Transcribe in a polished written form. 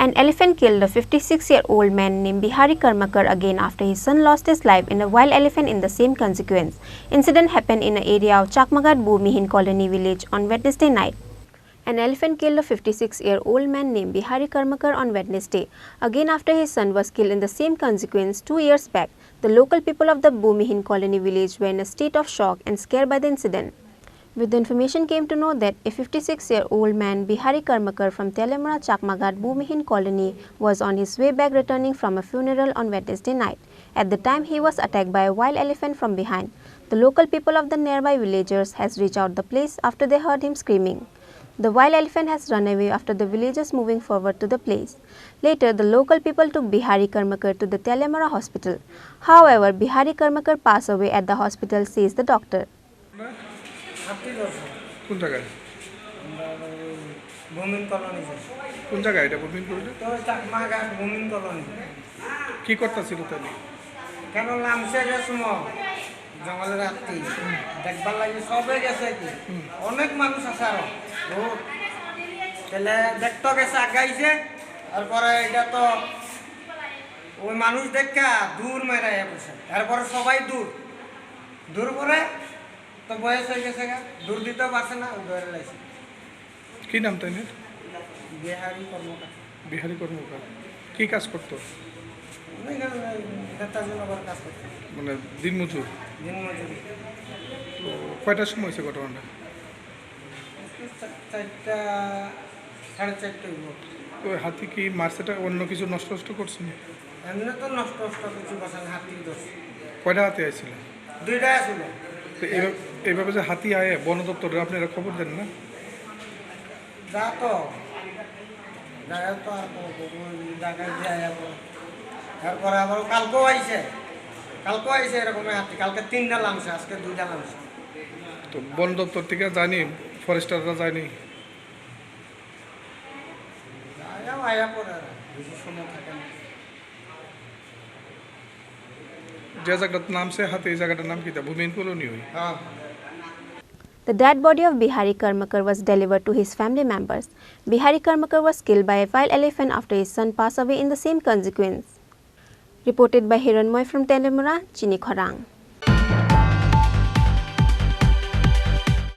An elephant killed a 56-year-old man named Bihari Karmakar again after his son lost his life in a wild elephant in the same consequence. Incident happened in an area of Chakmagat Bhumihin colony village on Wednesday night. An elephant killed a 56-year-old man named Bihari Karmakar on Wednesday, again after his son was killed in the same consequence 2 years back. The local people of the Bhumihin colony village were in a state of shock and scared by the incident. With the information came to know that a 56-year-old man, Bihari Karmakar from Telemara Chakmagat Bhumihin colony, was on his way back returning from a funeral on Wednesday night. At the time, he was attacked by a wild elephant from behind. The local people of the nearby villagers has reached out the place after they heard him screaming. The wild elephant has run away after the villagers moving forward to the place. Later, the local people took Bihari Karmakar to the Telemara hospital. However, Bihari Karmakar passed away at the hospital, says the doctor. কোন জায়গায় ভূমিন colony কোন জায়গায় এটা ভূমিন colony তো Chakmaghat ভূমিন colony কি করতেছিল তাহলে কেন নামছে যে সময় জঙ্গলের রাত্রি দেখবার লাগে সবে গেছে কি অনেক মানুষ আছে আরো বহুত তাহলে দেখতে গেছে আগাইছে তারপরে এটা তো ওই মানুষ দেখা দূর মেরে বসে তারপরে সবাই দূর করে তো বয়স হয়ে গেছে দূর দিতেও পারছে না ধরে লাইছে কি নাম তাই না বিহারি কর্মকার বিহারি কর্মকার কি কাজ করতো কাজ করতো মানে দিনমজুর তো কয়টার সময় হয়েছে ঘটনাটা 4:30 ওই হাতি কি মার্সেটা অন্য কিছু নষ্ট করছে না এমনি তো নষ্ট কিছু বসান হাতি দোষ কয়টা হাতি আইছিল দুইটা আসলে তো এইভাবে যে হাতি আয়ে বন দপ্তরে আপনারা খবর দেন না যা তো জায়গায় যায় তারপরে আবার কালকেও আইছে এরকম হাতি কালকে 3টা নামছে আজকে 2টা নামছে তো বন দপ্তর থেকে জানি ফরেস্টাররা যায়নি আয়া পরে বেশি সময় থাকে না যে জায়গাটার নাম সে হাতে এই জায়গাটার নাম কি তা ভূমিহীন কলোনি হই হ্যাঁ The dead body of Bihari Karmakar was delivered to his family members. Bihari Karmakar was killed by a wild elephant after his son passed away in the same consequence. Reported by Hiranmoy from Telemara, Chini, Khorang.